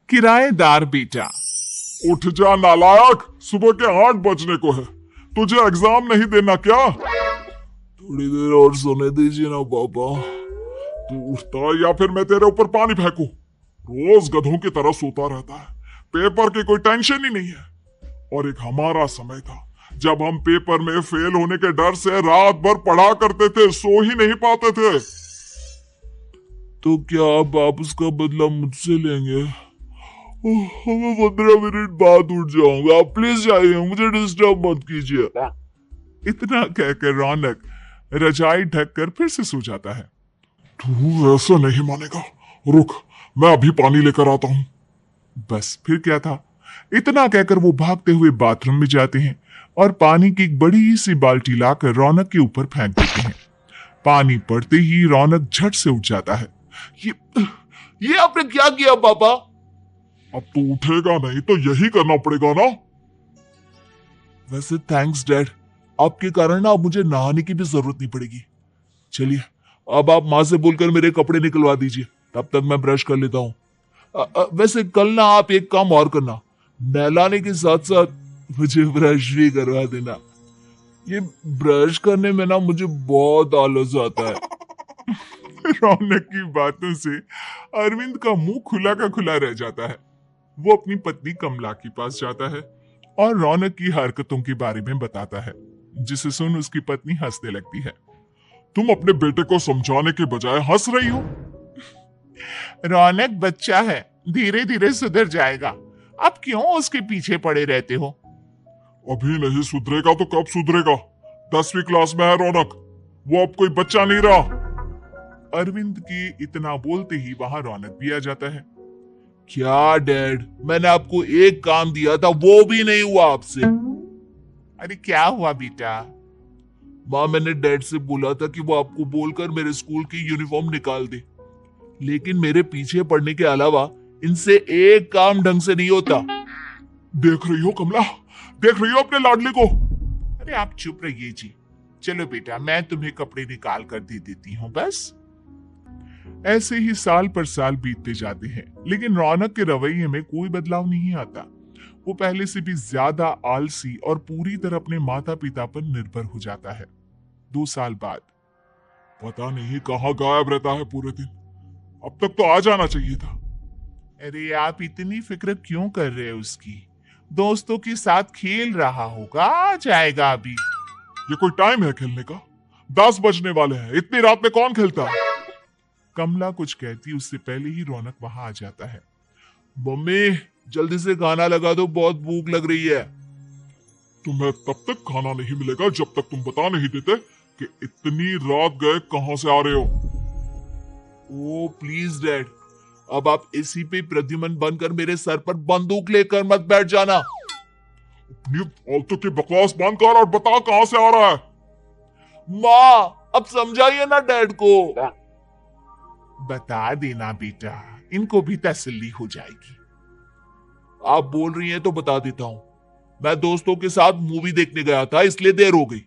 किराएदार बेटा। उठ जा नालायक, सुबह के 8 बजने को है। तुझे एग्जाम नहीं देना क्या? थोड़ी देर और सोने दीजिए ना पापा। तू उठता या फिर मैं तेरे ऊपर पानी फेंकूं? रोज गधों की तरह सोता रहता है। पेपर की कोई टेंशन ही नहीं है। और एक हमारा समय था जब हम पेपर में फेल होने के डर से रात भर पढ़ा करते थे, सो ही नहीं पाते थे। तो क्या अब आप उसका बदला मुझसे लेंगे? मैं 15 मिनट बाद उठ जाऊंगा, आप प्लीज जाइए, मुझे डिस्टर्ब मत कीजिए। इतना कहकर रौनक रजाई ढककर फिर से सो जाता है। तू ऐसा नहीं मानेगा, रुक, मैं अभी पानी लेकर आता हूँ। बस फिर क्या था, इतना कहकर वो भागते हुए बाथरूम में जाते हैं और पानी की एक बड़ी सी बाल्टी लाकर रौनक के ऊपर फेंक देते हैं। पानी पड़ते ही रौनक झट से उठ जाता है। ये आपने क्या किया पापा? अब तू उठेगा नहीं तो यही करना पड़ेगा ना। वैसे थैंक्स डैड, आपके कारण ना अब मुझे नहाने की भी जरूरत नहीं पड़ेगी। चलिए अब आप माँ से बोलकर मेरे कपड़े निकलवा दीजिए, तब तक मैं ब्रश कर लेता हूँ। वैसे कल ना आप एक काम और करना, नहलाने के साथ साथ मुझे ब्रश भी करवा देना। ये ब्रश करने में ना मुझे बहुत आलस आता है। रौनक की बातों से अरविंद का मुंह खुला का खुला रह जाता है। वो अपनी पत्नी कमला के पास जाता है और रौनक की हरकतों के बारे में बताता है, जिसे सुन उसकी पत्नी हंसने लगती है। तुम अपने बेटे को समझाने के बजाय हंस रही हो। रौनक बच्चा है, धीरे धीरे सुधर जाएगा, अब क्यों उसके पीछे पड़े रहते हो? अभी नहीं सुधरेगा तो कब सुधरेगा? 10वीं क्लास में है रौनक, वो अब कोई बच्चा नहीं रहा। अरविंद की इतना बोलते ही वहां रौनक भी आ जाता है। क्या डैड, मैंने आपको एक काम दिया था, वो भी नहीं हुआ आपसे। अरे क्या हुआ बेटा? माँ, मैंने डैड से बोला था कि वो आपको बोलकर मेरे स्कूल की यूनिफॉर्म निकाल दे, लेकिन मेरे पीछे पड़ने के अलावा इनसे एक काम ढंग से नहीं होता। देख रही हो कमला, देख रही हो अपने लाडले को? अरे आप चुप रहिए जी। चलो बेटा, मैं तुम्हें कपड़े निकाल कर दे देती हूँ बस। ऐसे ही साल पर साल बीतते जाते हैं, लेकिन रौनक के रवैये में कोई बदलाव नहीं आता। वो पहले से भी ज्यादा आलसी और पूरी तरह अपने माता पिता पर निर्भर हो जाता है। 2 साल बाद पता नहीं कहाँ गायब रहता है पूरे दिन, अब तक तो आ जाना चाहिए था। अरे आप इतनी फिक्र क्यों कर रहे हो उसकी? दोस्तों के साथ खेल रहा होगा, आ जाएगा अभी। ये कोई टाइम है खेलने का? 10 बजने वाले हैं, इतनी रात में कौन खेलता है? कमला कुछ कहती उससे पहले ही रौनक वहां आ जाता है। मम्मी, जल्दी से खाना लगा दो, बहुत भूख लग रही है। तुम्हें तब तक खाना नहीं मिलेगा जब तक तुम बता नहीं देते कि इतनी रात गए कहां से आ रहे हो। ओ प्लीज डैड, अब आप इसी पे प्रद्युमन बनकर मेरे सर पर बंदूक लेकर मत बैठ जाना। अपनी फालतू की बकवास बंद कर और बता कहां से आ रहा है। माँ, अब समझाइए ना डैड को। बता देना बेटा, इनको भी तसल्ली हो जाएगी। आप बोल रही हैं तो बता देता हूं, मैं दोस्तों के साथ मूवी देखने गया था, इसलिए देर हो गई।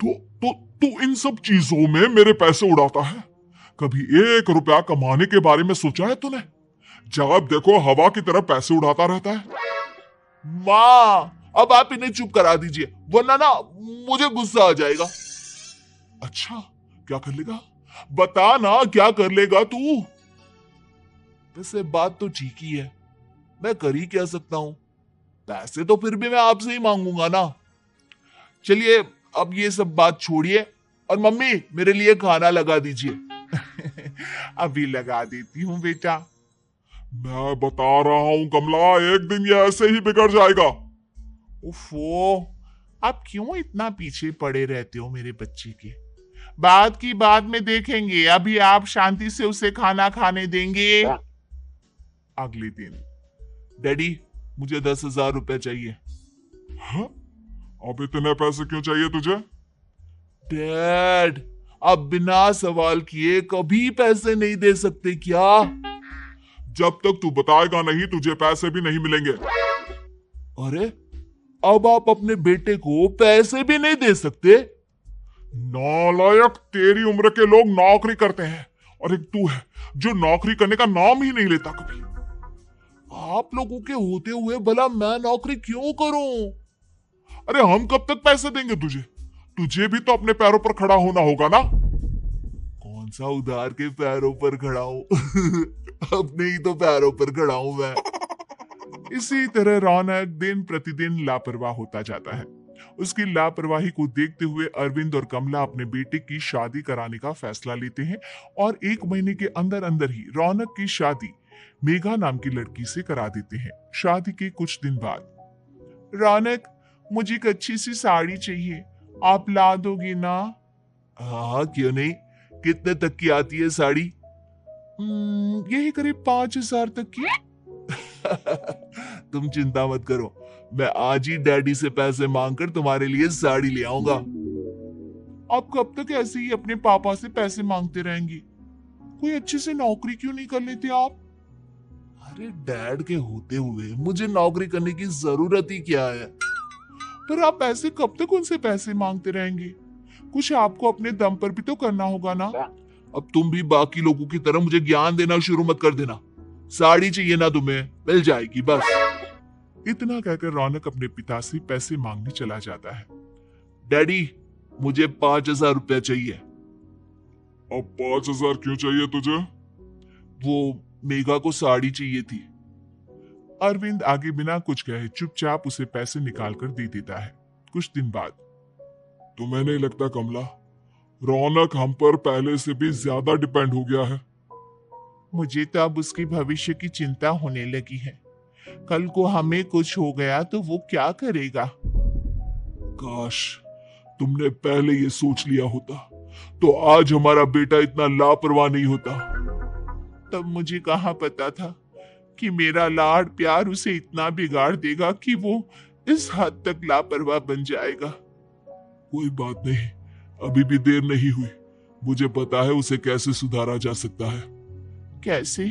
तो इन सब चीजों में मेरे पैसे उड़ाता है? कभी 1 रुपया कमाने के बारे में सोचा है तूने? जब देखो हवा की तरह पैसे उड़ाता रहता है। माँ, अब आप इन्हें चुप करा दीजिए, वरना ना मुझे गुस्सा आ जाएगा। अच्छा, क्या कर लेगा? बता ना, क्या कर लेगा तू? वैसे बात तो ठीक ही है, मैं कर ही क्या सकता हूं? पैसे तो फिर भी मैं आपसे ही मांगूंगा ना। चलिए अब ये सब बात छोड़िए और मम्मी, मेरे लिए खाना लगा दीजिए। अभी लगा देती हूँ बेटा। मैं बता रहा हूं कमला, एक दिन ये ऐसे ही बिगड़ जाएगा। उफो, आप क्यों इतना पीछे पड़े रहते हो मेरे बच्चे के? बात की बाद में देखेंगे, अभी आप शांति से उसे खाना खाने देंगे। अगले दिन, डैडी मुझे 10,000 रुपए चाहिए। हाँ? अब इतने पैसे क्यों चाहिए तुझे? डैड, अब बिना सवाल किए कभी पैसे नहीं दे सकते क्या? जब तक तू बताएगा नहीं तुझे पैसे भी नहीं मिलेंगे। अरे, अब आप अपने बेटे को पैसे भी नहीं दे सकते? नालायक, तेरी उम्र के लोग नौकरी करते हैं और एक तू है जो नौकरी करने का नाम ही नहीं लेता कभी। आप लोगों के होते हुए भला मैं नौकरी क्यों करूं? अरे हम कब तक पैसे देंगे तुझे? तुझे भी तो अपने पैरों पर खड़ा होना होगा ना। कौन सा उधार के पैरों पर खड़ा हूं? अपने ही तो पैरों पर खड़ा हूं मैं। इसी तरह रौनक दिन प्रतिदिन लापरवाह होता जाता है। उसकी लापरवाही को देखते हुए अरविंद और कमला अपने बेटे की शादी कराने का फैसला लेते हैं और 1 महीने के अंदर अंदर ही रौनक की शादी मेघा नाम की लड़की से करा देते हैं। शादी के कुछ दिन बाद, रौनक, मुझे एक अच्छी सी साड़ी चाहिए, आप ला दोगी ना? हाँ, क्यों नहीं। कितने तक की आती है साड़ी? यही करीब 5,000 तक की। तुम चिंता मत करो, मैं आज ही डैडी से पैसे मांगकर तुम्हारे लिए साड़ी ले आऊंगा। आप कब तक ऐसे ही अपने पापा से पैसे मांगते रहेंगी? कोई अच्छी सी नौकरी क्यों नहीं कर लेते आप? अरे डैड के होते हुए मुझे नौकरी करने की जरूरत ही क्या है? पर आप ऐसे कब तक उनसे पैसे मांगते रहेंगे? कुछ आपको अपने दम पर भी तो करना होगा ना। अब तुम भी बाकी लोगों की तरह मुझे ज्ञान देना शुरू मत कर देना। साड़ी चाहिए ना तुम्हें, मिल जाएगी बस। इतना कहकर रौनक अपने पिता से पैसे मांगने चला जाता है। डैडी, मुझे 5,000 रुपया चाहिए। अब 5,000 क्यों चाहिए तुझे? वो मेघा को साड़ी चाहिए थी। अरविंद आगे बिना कुछ कहे चुपचाप उसे पैसे निकाल कर दे देता है। कुछ दिन बाद, तुम्हें नहीं लगता कमला, रौनक हम पर पहले से भी ज्यादा डिपेंड हो गया है? मुझे तो अब उसके भविष्य की चिंता होने लगी है। कल को हमें कुछ हो गया तो वो क्या करेगा? काश तुमने पहले ये सोच लिया होता तो आज हमारा बेटा इतना लापरवाह नहीं होता। तब मुझे कहाँ पता था कि मेरा लाड प्यार उसे इतना बिगाड़ देगा कि वो इस हद तक लापरवाह बन जाएगा। कोई बात नहीं, अभी भी देर नहीं हुई। मुझे पता है उसे कैसे सुधारा जा सकता है। कैसे?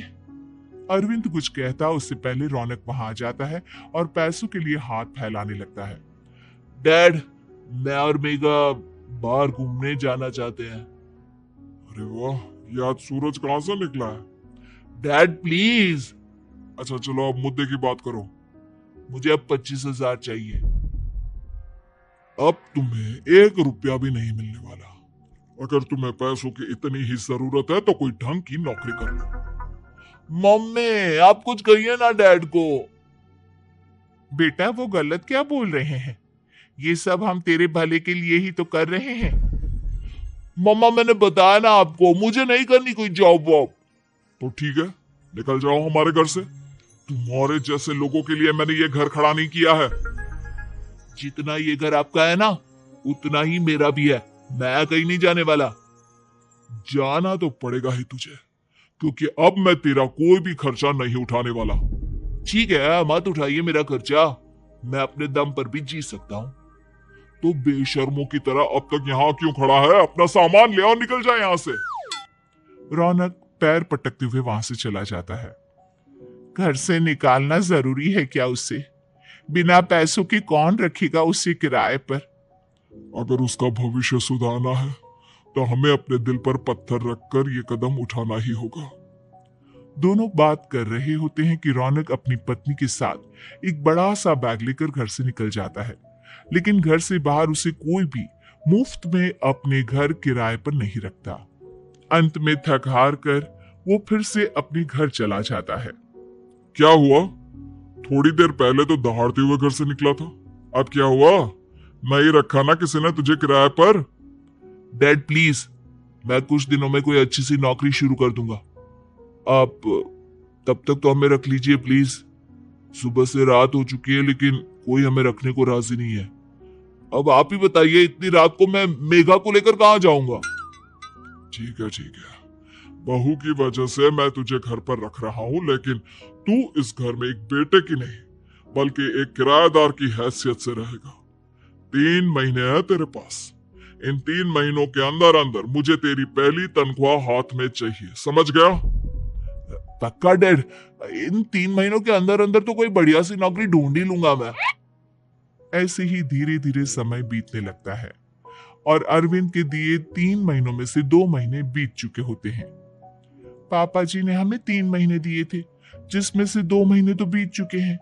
अरविंद कुछ कहता उससे पहले रौनक वहां आ जाता है और पैसों के लिए हाथ फैलाने लगता है। डैड, मैं और मेघा बाहर घूमने जाना चाहते हैं। अरे वाह, ये आज सूरज कहां से निकला है? Dad please. अच्छा चलो अब मुद्दे की बात करो। मुझे अब 25,000 चाहिए। अब तुम्हें 1 रुपया भी नहीं मिलने वाला। अगर तुम्हें पैसों की इतनी ही जरूरत है तो कोई ढंग की नौकरी कर लो। मम्मी, आप कुछ कहिए ना डैड को। बेटा, वो गलत क्या बोल रहे हैं? ये सब हम तेरे भले के लिए ही तो कर रहे हैं। मम्मा, मैंने बताया ना आपको, मुझे नहीं करनी कोई जॉब वॉब। तो ठीक है, निकल जाओ हमारे घर से। तुम्हारे जैसे लोगों के लिए मैंने ये घर खड़ा नहीं किया है। जितना ये घर आपका है ना, उतना ही मेरा भी है। मैं कहीं नहीं जाने वाला। जाना तो पड़ेगा ही तुझे, क्योंकि अब मैं तेरा कोई भी खर्चा नहीं उठाने वाला। ठीक है, मत उठाइए मेरा खर्चा, मैं अपने दम पर भी जी सकता हूँ। तो बेशर्मों की तरह अब तक यहाँ क्यों खड़ा है? अपना सामान ले और निकल जाए यहाँ से। रौनक पैर पटकते हुए वहां से चला जाता है। घर से निकालना जरूरी है क्या उसे? बिना पैसों के कौन रखेगा उसे किराए पर? अगर उसका भविष्य सुधारना है तो हमें अपने दिल पर पत्थर रखकर ये कदम उठाना ही होगा। दोनों बात कर रहे होते हैं कि रौनक अपनी पत्नी के साथ एक बड़ा सा बैग लेकर घर से निकल जाता है, लेकिन घर से बाहर उसे कोई भी मुफ्त में अपने घर किराए पर नहीं रखता। अंत में थक हार कर वो फिर से अपने घर चला जाता है। क्या हुआ? थोड़ी देर पहले तो दहाड़ते हुए घर से निकला था, अब क्या हुआ? नहीं रखा ना किसी ने तुझे किराए पर? डैड प्लीज, मैं कुछ दिनों में कोई अच्छी सी नौकरी शुरू कर दूंगा। आप तब तक तो हमें रख लीजिए प्लीज। सुबह से रात हो चुकी है लेकिन कोई हमें रखने को राजी नहीं है। अब आप ही बताइए, इतनी रात को मैं मेघा को लेकर कहाँ जाऊंगा? ठीक है ठीक है, बहू की वजह से मैं तुझे घर पर रख रहा हूँ, लेकिन तू इस घर में एक बेटे की नहीं बल्कि एक किराएदार की हैसियत से रहेगा। 3 महीने है तेरे पास। इन 3 महीनों के अंदर अंदर मुझे तेरी पहली तनख्वाह हाथ में चाहिए, समझ गया? पक्का डैड, इन 3 महीनों के अंदर अंदर तो कोई बढ़िया सी नौकरी ढूंढ ही लूंगा मैं। ऐसे ही धीरे धीरे समय बीतने लगता है और अरविंद के दिए 3 महीनों में से 2 महीने बीत चुके होते हैं। पापा जी ने हमें 3 महीने दिए थे, जिसमें से 2 महीने तो बीत चुके हैं।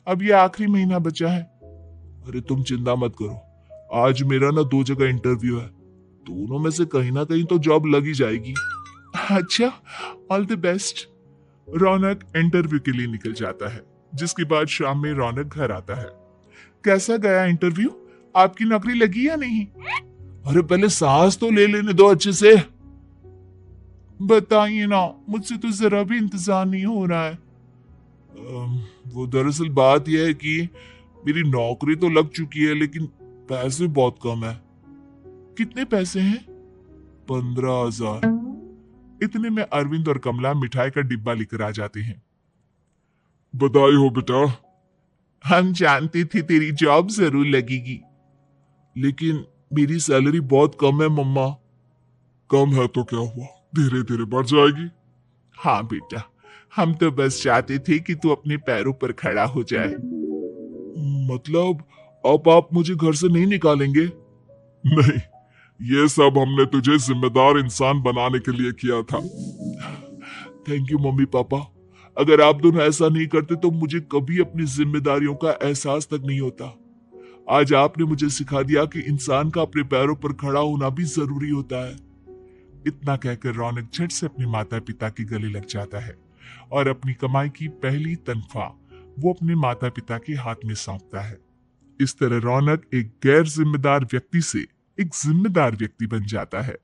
अब ये आखिरी महीना बचा है। अरे तुम चिंता मत करो, आज मेरा ना 2 जगह इंटरव्यू है, दोनों में से कहीं ना कहीं तो जॉब लग ही जाएगी। अच्छा, all the best. Raunak interview के लिए निकल जाता है, जिसके बाद शाम में रौनक घर आता है। कैसा गया इंटरव्यू? आपकी नौकरी लगी या नहीं? अरे पहले सांस तो ले लेने दो अच्छे से। बताइए ना, मुझसे तो जरा भी इंतजार नहीं हो रहा है। वो दरअसल बात यह है कि मेरी नौकरी तो लग चुकी है, लेकिन पैसे बहुत कम है। कितने पैसे हैं? 15,000। इतने में अरविंद और कमला मिठाई का डिब्बा लेकर आ जाते हैं। बधाई हो बेटा। हम जानते थे तेरी जॉब जरूर लगेगी, लेकिन मेरी सैलरी बहुत कम है मम्मा। कम है तो क्या हुआ, धीरे धीरे बढ़ जाएगी। हाँ बेटा, हम तो बस चाहते थे कि तू अपने पैरों पर खड़ा हो जाए। मतलब अब आप मुझे घर से नहीं निकालेंगे? नहीं, ये सब हमने तुझे जिम्मेदार इंसान बनाने के लिए किया था। Thank you mummy papa. अगर आप दोनों ऐसा नहीं करते तो मुझे कभी अपनी जिम्मेदारियों का एहसास तक नहीं होता। आज आपने मुझे सिखा दिया कि इंसान का अपने पैरों पर खड़ा होना भी जरूरी होता है। इतना कहकर रौनक झट से अपने माता पिता के गले लग जाता है और अपनी कमाई की पहली तनख्वाह वो अपने माता पिता के हाथ में सौंपता है। इस तरह रौनक एक गैर जिम्मेदार व्यक्ति से एक जिम्मेदार व्यक्ति बन जाता है।